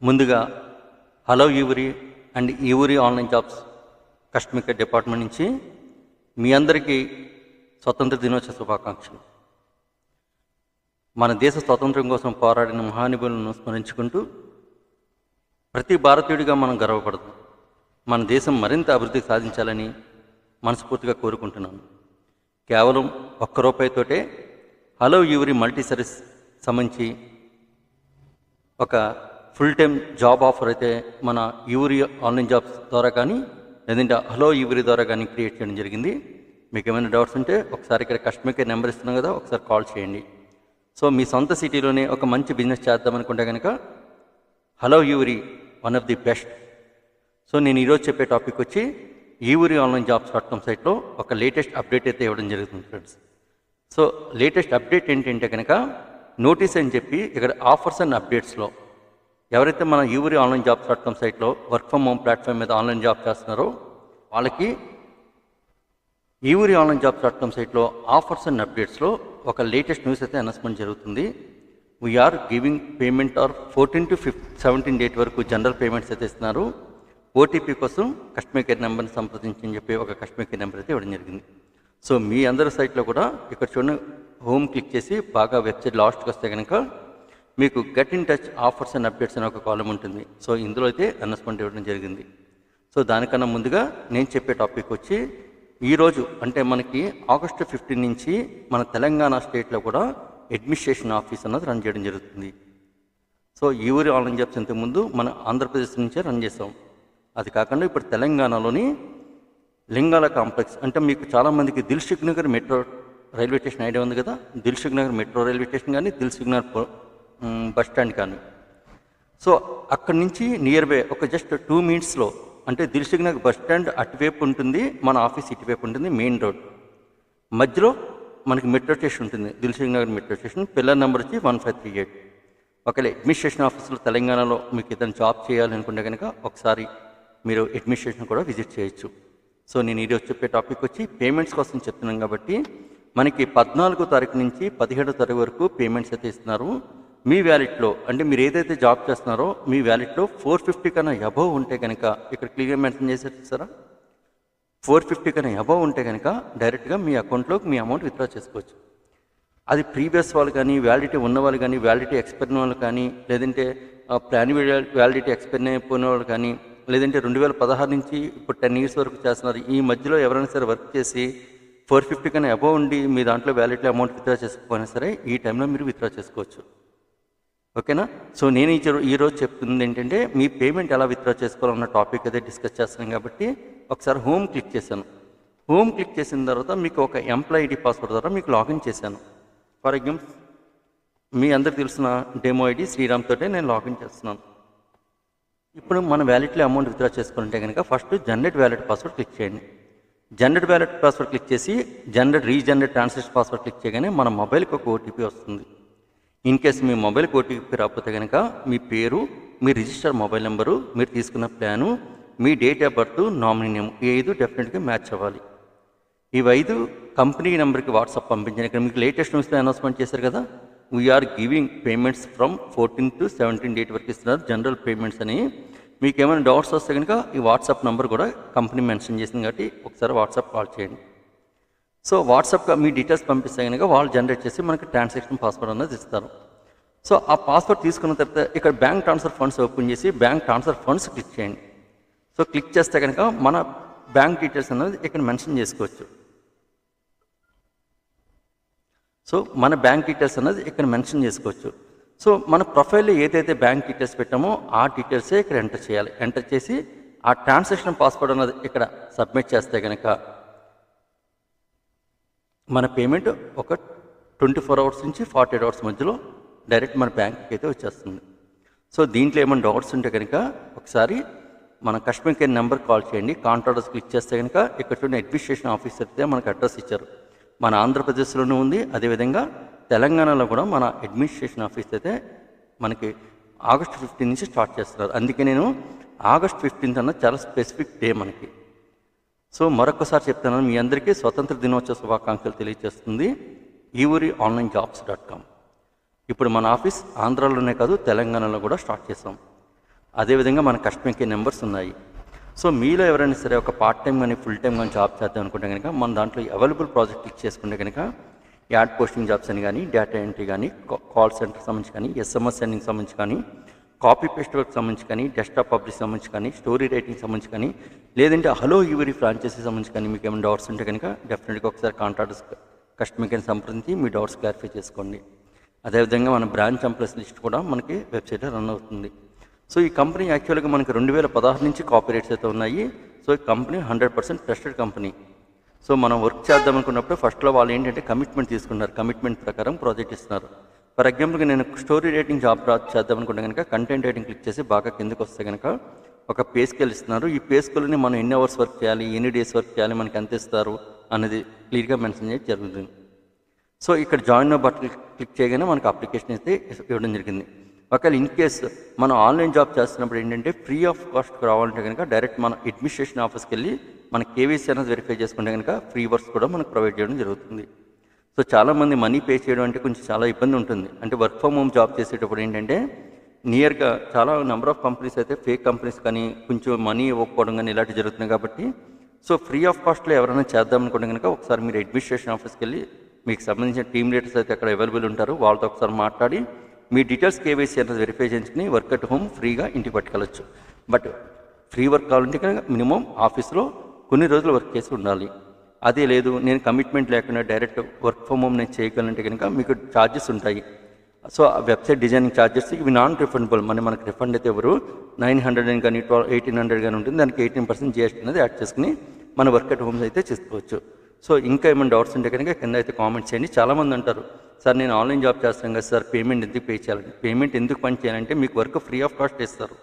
ముందుగా hello Yuri and Yuri online jobs customer care department నుంచి మీ అందరికీ స్వతంత్ర దినోత్సవ శుభాకాంక్షలు. మన దేశ స్వాతంత్ర్యం కోసం పోరాడిన మహానుభావులను స్మరించుకుంటూ ప్రతి భారతీయుడిగా మనం గర్వపడతాం. మన దేశం మరింత అభివృద్ధి సాధించాలని మనస్ఫూర్తిగా కోరుకుంటున్నాను. కేవలం ₹1 హలో యూరి మల్టీ సర్వీస్ సంబంధించి ఒక ఫుల్ టైం జాబ్ ఆఫర్ అయితే మన యూరి ఆన్లైన్ జాబ్స్ ద్వారా కానీ లేదంటే హలో యూరి ద్వారా కానీ క్రియేట్ చేయడం జరిగింది. మీకు ఏమైనా డౌట్స్ ఉంటే ఒకసారి ఇక్కడ కస్టమర్ కేర్ నెంబర్ ఇస్తున్నాం కదా, ఒకసారి కాల్ చేయండి. సో మీ సొంత సిటీలోనే ఒక మంచి బిజినెస్ చేద్దామనుకుంటే కనుక hello Yuri one of the best. So నేను ఈరోజు చెప్పే టాపిక్ వచ్చి యూరి ఆన్లైన్ జాబ్స్.com సైట్లో ఒక లేటెస్ట్ అప్డేట్ అయితే ఇవ్వడం జరుగుతుంది ఫ్రెండ్స్. సో లేటెస్ట్ అప్డేట్ ఏంటంటే కనుక నోటీస్ అని చెప్పి ఇక్కడ ఆఫర్స్ అండ్ అప్డేట్స్లో ఎవరైతే మన యూరి ఆన్లైన్ జాబ్స్.com సైట్లో వర్క్ ఫ్రమ్ హోమ్ ప్లాట్ఫామ్ మీద ఆన్లైన్ జాబ్ చేస్తున్నారో వాళ్ళకి యూరి ఆన్లైన్ జాబ్స్.com సైట్లో ఆఫర్స్ అండ్ అప్డేట్స్లో ఒక లేటెస్ట్ న్యూస్ అయితే అనౌన్స్మెంట్ జరుగుతుంది. వీఆర్ గివింగ్ పేమెంట్ ఆర్ 14 to 17 డేట్ వరకు జనరల్ పేమెంట్స్ అయితే ఇస్తున్నారు. ఓటీపీ కోసం కస్టమర్ కేర్ నెంబర్ని సంప్రదించని చెప్పి ఒక కస్టమర్ కేర్ నెంబర్ అయితే ఇవ్వడం జరిగింది. సో మీ అందరి సైట్లో కూడా ఇక్కడ చూడండి, హోమ్ క్లిక్ చేసి బాగా వెబ్సైట్ లాస్ట్కి వస్తే కనుక మీకు get in touch offers and updates అనే ఒక కాలం ఉంటుంది. సో ఇందులో అయితే అనౌన్స్మెంట్ ఇవ్వడం జరిగింది. సో దానికన్నా ముందుగా నేను చెప్పే టాపిక్ వచ్చి ఈరోజు అంటే మనకి August 15 నుంచి మన తెలంగాణ స్టేట్లో కూడా అడ్మినిస్ట్రేషన్ ఆఫీస్ అన్నది రన్ చేయడం జరుగుతుంది. సో యూరి ఆన్లైన్ జాబ్స్ ఇంతకుముందు మన ఆంధ్రప్రదేశ్ నుంచే రన్ చేసాం. అది కాకుండా ఇప్పుడు తెలంగాణలోని లింగాల కాంప్లెక్స్ అంటే మీకు చాలామందికి Dilsukh Nagar metro railway station idea ఉంది కదా, Dilsukh Nagar metro railway station కానీ దిల్సుఖ్ నగర్ బస్ స్టాండ్ కానీ. సో అక్కడి నుంచి నియర్ బై ఒక జస్ట్ 2 minutesలో అంటే దిల్సుఖ్ నగర్ బస్ స్టాండ్ అటువైపు ఉంటుంది, మన ఆఫీస్ ఇటువైపు ఉంటుంది, మెయిన్ రోడ్ మధ్యలో మనకి మెట్రో స్టేషన్ ఉంటుంది, Dilsukh Nagar metro station. Pillar number వచ్చి 1538. ఒకవేళ అడ్మినిస్ట్రేషన్ ఆఫీసులో తెలంగాణలో మీకు ఏదైనా జాబ్ చేయాలనుకుంటే కనుక ఒకసారి మీరు అడ్మినిస్ట్రేషన్ కూడా విజిట్ చేయొచ్చు. సో నేను ఈరోజు చెప్పే టాపిక్ వచ్చి పేమెంట్స్ కోసం చెప్తున్నాం కాబట్టి మనకి 14వ తారీఖు నుంచి 17వ తారీఖు వరకు పేమెంట్స్ అయితే ఇస్తున్నారు. మీ వ్యాలెట్లో అంటే మీరు ఏదైతే జాబ్ చేస్తున్నారో మీ వ్యాలెట్లో 450 కన్నా అబవ్ ఉంటే కనుక ఇక్కడ క్లియర్గా మెన్షన్ చేసేది చూసారా, 450 కన్నా అబవ్ ఉంటే కనుక డైరెక్ట్గా మీ అకౌంట్లోకి మీ అమౌంట్ విత్డ్రా చేసుకోవచ్చు. అది ప్రీవియస్ వాళ్ళు కానీ వ్యాలిడిటీ ఉన్న వాళ్ళు కానీ వ్యాలిడిటీ ఎక్స్పైర్ అయిన వాళ్ళు కానీ లేదంటే ప్లాన్ వ్యాలిడిటీ ఎక్స్పైర్ అయిపోయిన వాళ్ళు కానీ లేదంటే 2016 నుంచి ఇప్పుడు 10 years వరకు చేస్తున్నారు. ఈ మధ్యలో ఎవరైనా సరే వర్క్ చేసి 450 కన్నా అబవ్ ఉండి మీ దాంట్లో వ్యాలిడిటీ అమౌంట్ విత్డ్రా చేసుకోకపోయినా సరే ఈ టైంలో మీరు విత్డ్రా చేసుకోవచ్చు. ఓకేనా? సో నేను ఈరోజు చెప్తుంది ఏంటంటే మీ పేమెంట్ ఎలా విత్డ్రా చేసుకోవాలన్న టాపిక్ అయితే డిస్కస్ చేస్తున్నాం కాబట్టి ఒకసారి హోమ్ క్లిక్ చేశాను. హోమ్ క్లిక్ చేసిన తర్వాత మీకు ఒక ఎంప్లాయీ ఐడి పాస్వర్డ్ ద్వారా మీకు లాగిన్ చేశాను. ఫర్ ఎగ్జాంపుల్ మీ అందరికి తెలిసిన డెమో ఐడి శ్రీరామ్ తోటే నేను లాగిన్ చేస్తున్నాను. ఇప్పుడు మన వ్యాలెట్లో అమౌంట్ విత్డ్రా చేసుకోవాలంటే కనుక first generate wallet password click చేయండి. జనరేట్ వ్యాలెట్ పాస్వర్డ్ క్లిక్ చేసి రీజనరేట్ ట్రాన్సాక్షన్ పాస్వర్డ్ క్లిక్ చేయగానే మన మొబైల్కి ఒక ఓటీపీ వస్తుంది. ఇన్ కేసు మీ మొబైల్కి ఓటీపీ రాకపోతే కనుక మీ పేరు, మీ రిజిస్టర్ మొబైల్ నెంబరు, మీరు తీసుకున్న plan, me date of birth, nominee name ఈ 5 డెఫినెట్గా మ్యాచ్ అవ్వాలి. ఈ 5 కంపెనీ నెంబర్కి వాట్సాప్ పంపించాను. ఇక్కడ మీకు లేటెస్ట్ న్యూస్లో అనౌన్స్మెంట్ చేశారు కదా, we are giving payments from 14 to 17 date వరకు ఇస్తున్నారు జనరల్ పేమెంట్స్ అని. మీకు ఏమైనా డౌట్స్ వస్తే కనుక ఈ వాట్సాప్ నెంబర్ కూడా కంపెనీ మెన్షన్ చేసింది కాబట్టి ఒకసారి వాట్సాప్ కాల్ చేయండి. సో వాట్సాప్గా మీ డీటెయిల్స్ పంపిస్తే కనుక వాళ్ళు జనరేట్ చేసి మనకి ట్రాన్సాక్షన్ పాస్వర్డ్ అనేది ఇస్తారు. సో ఆ పాస్వర్డ్ తీసుకున్న తర్వాత ఇక్కడ బ్యాంక్ ట్రాన్స్ఫర్ ఫండ్స్ ఓపెన్ చేసి బ్యాంక్ ట్రాన్స్ఫర్ ఫండ్స్ క్లిక్ చేయండి. సో క్లిక్ చేస్తే కనుక మన బ్యాంక్ డీటెయిల్స్ అనేది ఇక్కడ మెన్షన్ చేసుకోవచ్చు. సో మన బ్యాంక్ డీటెయిల్స్ అనేది ఇక్కడ మెన్షన్ చేసుకోవచ్చు. సో మన ప్రొఫైల్లో ఏదైతే బ్యాంక్ డీటెయిల్స్ పెట్టామో ఆ డీటెయిల్సే ఇక్కడ ఎంటర్ చేయాలి. ఎంటర్ చేసి ఆ ట్రాన్సాక్షన్ పాస్వర్డ్ అనేది ఇక్కడ సబ్మిట్ చేస్తే కనుక మన పేమెంట్ ఒక 24 hours నుంచి 48 hours మధ్యలో డైరెక్ట్ మన బ్యాంక్కి అయితే వచ్చేస్తుంది. సో దీంట్లో ఏమైనా డౌట్స్ ఉంటే కనుక ఒకసారి మన కస్టమర్ కేర్ నెంబర్ కాల్ చేయండి. కాంటాక్ట్స్ క్లిక్ చేస్తే కనుక ఇక్కడ చూడండి అడ్మినిస్ట్రేషన్ ఆఫీసర్ అయితే మనకు అడ్రస్ ఇచ్చారు. మన ఆంధ్రప్రదేశ్లోనే ఉంది, అదేవిధంగా తెలంగాణలో కూడా మన అడ్మినిస్ట్రేషన్ ఆఫీస్ అయితే మనకి August 15 నుంచి స్టార్ట్ చేస్తున్నారు. అందుకే నేను August 15 అన్న చాలా స్పెసిఫిక్ డే మనకి. సో మరొకసారి చెప్తున్నాను, మీ అందరికీ స్వతంత్ర దినోత్సవ శుభాకాంక్షలు తెలియజేస్తుంది యూరి ఆన్లైన్ జాబ్స్.com. ఇప్పుడు మన ఆఫీస్ ఆంధ్రాలోనే కాదు తెలంగాణలో కూడా స్టార్ట్ చేసాం. అదేవిధంగా మన కస్టమర్ కేర్ నెంబర్స్ ఉన్నాయి. సో మీలో ఎవరైనా సరే ఒక పార్ట్ టైం కానీ ఫుల్ టైం కానీ జాబ్ చేద్దాం అనుకుంటే కనుక మన దాంట్లో అవైలబుల్ ప్రాజెక్ట్ క్లిక్ చేసుకుంటే కనుక యాడ్ పోస్టింగ్ జాబ్స్ అని కానీ, డేటా ఎంట్రీ కానీ, కాల్ సెంటర్ సంబంధించి కానీ, ఎస్ఎంఎస్ సెండింగ్ సంబంధించి కానీ, కాపీ పేస్ట్ వర్క్ సంబంధించి కానీ, డెస్క్టాప్ పబ్లిష్ సంబంధించి కానీ, స్టోరీ రైటింగ్ సంబంధించి కానీ, లేదంటే హలో యూవరీ ఫ్రాంచైజీ సంబంధించి కానీ మీకు ఏమైనా డౌట్స్ ఉంటే కనుక డెఫినెట్గా ఒకసారి కాంటాక్ట్ కస్టమర్ కేర్ని సంప్రదించి మీ డౌట్స్ క్లారిఫై చేసుకోండి. అదేవిధంగా మన బ్రాంచ్ ఎంప్లాయీస్ లిస్ట్ కూడా మనకి వెబ్సైట్లో రన్ అవుతుంది. సో ఈ కంపెనీ యాక్చువల్గా మనకి 2016 నుంచి కాపీరైట్స్ అయితే ఉన్నాయి. సో ఈ కంపెనీ 100% ట్రస్టెడ్ కంపెనీ. సో మనం వర్క్ చేద్దాం అనుకున్నప్పుడు ఫస్ట్లో వాళ్ళు ఏంటంటే కమిట్మెంట్ తీసుకున్నారు. కమిట్మెంట్ ప్రకారం ప్రాజెక్ట్ ఇస్తున్నారు. ఫర్ ఎగ్జాంపుల్గా నేను స్టోరీ రైటింగ్ జాబ్ చేద్దాం అనుకుంటే కనుక కంటెంట్ రైటింగ్ క్లిక్ చేసి బాగా కిందకు వస్తే కనుక ఒక పే స్కేల్ ఇస్తున్నారు. ఈ పే స్కేల్ని మనం ఎన్ని అవర్స్ వర్క్ చేయాలి, ఎన్ని డేస్ వర్క్ చేయాలి, మనకి ఎంత ఇస్తారు అనేది క్లియర్గా మెన్షన్ చేయడం జరుగుతుంది. సో ఇక్కడ జాయిన్ బటన్ క్లిక్ చేయగానే మనకు అప్లికేషన్ అయితే ఇవ్వడం జరిగింది. ఒకవేళ ఇన్ కేస్ మనం ఆన్లైన్ జాబ్ చేస్తున్నప్పుడు ఏంటంటే ఫ్రీ ఆఫ్ కాస్ట్ రావాలంటే కనుక డైరెక్ట్ మన అడ్మినిస్ట్రేషన్ ఆఫీస్కి వెళ్ళి మన కేవైసీ అనేది వెరిఫై చేసుకుంటే కనుక ఫ్రీ వర్క్స్ కూడా మనకు ప్రొవైడ్ చేయడం జరుగుతుంది. సో చాలామంది మనీ పే చేయడం అంటే కొంచెం చాలా ఇబ్బంది ఉంటుంది. అంటే వర్క్ ఫ్రమ్ హోమ్ జాబ్ చేసేటప్పుడు ఏంటంటే నియర్గా చాలా నెంబర్ ఆఫ్ కంపెనీస్ అయితే ఫేక్ కంపెనీస్ కానీ కొంచెం మనీ ఇవ్వకపోవడం కానీ ఇలాంటివి జరుగుతున్నాయి. కాబట్టి సో ఫ్రీ ఆఫ్ కాస్ట్లో ఎవరైనా చేద్దాం అనుకుంటే కనుక ఒకసారి మీరు అడ్మినిస్ట్రేషన్ ఆఫీస్కి వెళ్ళి మీకు సంబంధించిన టీమ్ లీడర్స్ అయితే అక్కడ అవైలబుల్ ఉంటారు. వాళ్ళతో ఒకసారి మాట్లాడి మీ డీటెయిల్స్ కేవైసీ అనేది వెరిఫై చేసుకుని వర్క్ అట్ హోమ్ ఫ్రీగా ఇంటికి పట్టుకెళ్ళచ్చు. బట్ ఫ్రీ వర్క్ కావాలంటే కనుక మినిమం ఆఫీస్లో కొన్ని రోజులు వర్క్ చేసి ఉండాలి. అదే లేదు నేను కమిట్మెంట్ లేకుండా డైరెక్ట్ వర్క్ ఫ్రమ్ హోమ్ నేను చేయగలంటే కనుక మీకు ఛార్జెస్ ఉంటాయి. సో ఆ వెబ్సైట్ డిజైనింగ్ ఛార్జెస్ ఇవి నాన్ రిఫండబుల్. మనకి రిఫండ్ అయితే ఎవరు 900 కానీ 1800 కానీ ఉంటుంది. దానికి 18% GST అనేది యాడ్ చేసుకుని మన వర్క్ అట్ హోమ్స్ అయితే చేసుకోవచ్చు. సో ఇంకా ఏమైనా డౌట్స్ ఉంటే కనుక కింద అయితే కామెంట్స్ చేయండి. చాలామంది అంటారు సార్ నేను ఆన్లైన్ జాబ్ చేస్తాను కదా సార్ పేమెంట్ ఎందుకు పే చేయాలంటే, పేమెంట్ ఎందుకు పని చేయాలంటే మీకు వర్క్ ఫ్రీ ఆఫ్ కాస్ట్ ఇస్తారు.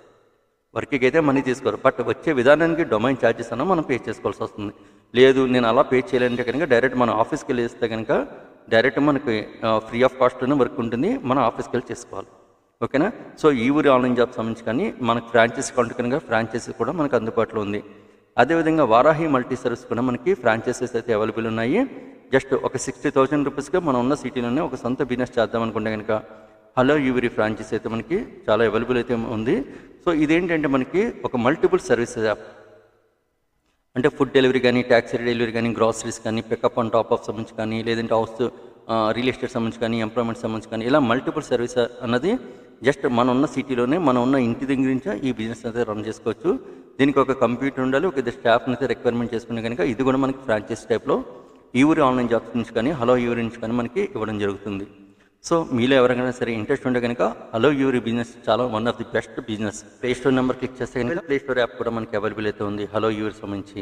వర్క్కి అయితే మనీ తీసుకోరు. బట్ వచ్చే విధానానికి డొమైన్ ఛార్జెస్ అన్న మనం పే చేసుకోవాల్సి వస్తుంది. లేదు నేను అలా పే చేయాలంటే కనుక డైరెక్ట్ మన ఆఫీస్కి వెళ్ళి ఇస్తే కనుక డైరెక్ట్ మనకి ఫ్రీ ఆఫ్ కాస్ట్లోనే వర్క్ ఉంటుంది. మనం ఆఫీస్కి వెళ్ళి చేసుకోవాలి. ఓకేనా. సో ఈ ఊరి ఆన్లైన్ జాబ్ సంబంధించి కానీ మనకు ఫ్రాంచైజీ కౌంట్ కనుక ఫ్రాంచైజీ కూడా మనకు అందుబాటులో ఉంది. అదేవిధంగా వారాహి మల్టీ సర్వీస్ కూడా మనకి ఫ్రాంచైజీస్ అయితే అవైలబుల్ ఉన్నాయి. జస్ట్ ఒక 60,000 రూపీస్గా మనం ఉన్న సిటీలోనే ఒక సొంత బిజినెస్ చేద్దాం అనుకుంటే కనుక హలో యూవరీ ఫ్రాంచైజీ అయితే మనకి చాలా అవైలబుల్ అయితే ఉంది. సో ఇదేంటంటే మనకి ఒక మల్టిపుల్ సర్వీసెస్ యాప్. అంటే ఫుడ్ డెలివరీ కానీ, ట్యాక్సీ డెలివరీ కానీ, గ్రాసరీస్ కానీ, పికప్ అండ్ టాప్ అప్ సంబంధించి కానీ, లేదంటే హౌస్ రియల్ ఎస్టేట్ సంబంధించి కానీ, ఎంప్లాయ్మెంట్ సంబంధించి కానీ, ఇలా మల్టిపుల్ సర్వీస్ అన్నది జస్ట్ మనం ఉన్న సిటీలోనే మనం ఉన్న ఇంటి దగ్గర నుంచే ఈ బిజినెస్ అయితే రన్ చేసుకోవచ్చు. దీనికి ఒక కంప్యూటర్ ఉండాలి, ఒక ఇద్దరు స్టాఫ్ని అయితే రిక్వైర్మెంట్ చేసుకునే కనుక ఇది కూడా మనకి ఫ్రాంచైజ్ టైప్లో ఈ ఊరి ఆన్లైన్ జాబ్స్ నుంచి కానీ హలో యూవరీ నుంచి కానీ మనకి ఇవ్వడం జరుగుతుంది. సో మీలో ఎవరికైనా సరే ఇంట్రెస్ట్ ఉంటే కనుక హలో యూవరీ బిజినెస్ చాలా one of the best business. Play store number click చేస్తే కనుక ప్లే స్టోర్ యాప్ కూడా మనకి అవైలబుల్ అయితే ఉంది హలో యూవరీ సంబంధించి.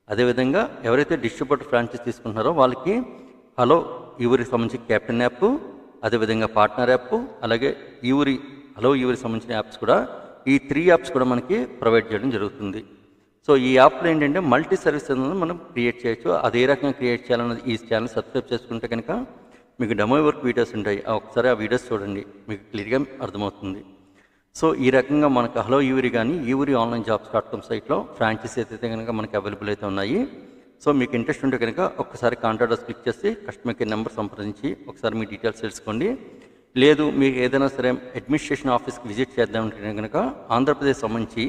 అదేవిధంగా ఎవరైతే డిస్ట్రిబ్యూటర్ ఫ్రాంచైజ్ తీసుకుంటున్నారో వాళ్ళకి హలో యూవరీకి సంబంధించి క్యాప్టెన్ యాప్, అదేవిధంగా పార్ట్నర్ యాప్, అలాగే యూవరీ హలో యూవరీ సంబంధించిన యాప్స్ కూడా ఈ 3 యాప్స్ కూడా మనకి ప్రొవైడ్ చేయడం జరుగుతుంది. సో ఈ యాప్లో ఏంటంటే మల్టీ సర్వీస్ అనేది మనం క్రియేట్ చేయొచ్చు. అది ఏ రకంగా క్రియేట్ చేయాలన్నది ఈ ఛానల్ సబ్స్క్రైబ్ చేసుకుంటే కనుక మీకు డెమో వర్క్ వీడియోస్ ఉంటాయి. ఒకసారి ఆ వీడియోస్ చూడండి, మీకు క్లియర్గా అర్థమవుతుంది. సో ఈ రకంగా మనకు హలో యూవరీ కానీ యూవరీ ఆన్లైన్ జాబ్స్.com సైట్లో ఫ్రాంచైజీ అయితే కనుక మనకి అవైలబుల్ అయితే ఉన్నాయి. సో మీకు ఇంట్రెస్ట్ ఉంటే కనుక ఒకసారి కాంటాక్ట్ క్లిక్ చేసి కస్టమర్ కేర్ నెంబర్ సంప్రదించి ఒకసారి మీ డీటెయిల్స్ తెలుసుకోండి. లేదు మీకు ఏదైనా సరే అడ్మినిస్ట్రేషన్ ఆఫీస్కి విజిట్ చేద్దామంటే కనుక ఆంధ్రప్రదేశ్ సంబంధించి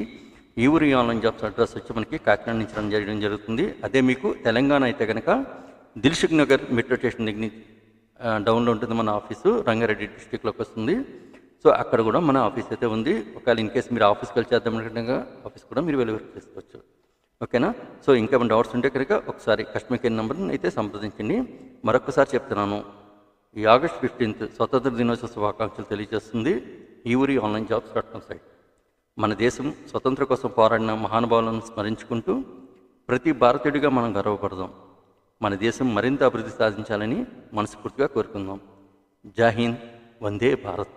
యూవరీ ఆన్లైన్ జాబ్స్ అడ్రస్ వచ్చి మనకి కాకినాడ నుంచి రన్ చేయడం జరుగుతుంది. అదే మీకు తెలంగాణ అయితే కనుక దిల్సుఖ్ నగర్ మెట్రో స్టేషన్ దగ్గర డౌన్లో ఉంటుంది మన ఆఫీసు, రంగారెడ్డి డిస్టిక్లోకి వస్తుంది. సో అక్కడ కూడా మన ఆఫీస్ అయితే ఉంది. ఒకవేళ ఇన్ కేసు మీరు ఆఫీస్కి వెళ్ళి చేద్దామనుకుంటే ఆఫీస్ కూడా మీరు వెళ్ళి వర్క్ చేసుకోవచ్చు. ఓకేనా. సో ఇంకా డౌట్స్ ఉంటే కనుక ఒకసారి కస్టమర్ కేర్ నెంబర్ని అయితే సంప్రదించండి. మరొకసారి చెప్తున్నాను, ఈ ఆగస్ట్ 15th స్వతంత్ర దినోత్సవ శుభాకాంక్షలు తెలియజేస్తుంది యూవరీ ఆన్లైన్ జాబ్స్.com సైట్. మన దేశం స్వతంత్ర కోసం పోరాడిన మహానుభావులను స్మరించుకుంటూ ప్రతి భారతీయుడిగా మనం గర్వపడదాం. మన దేశం మరింత అభివృద్ధి సాధించాలని మనస్ఫూర్తిగా కోరుకుందాం. జై హింద్, వందే భారత్.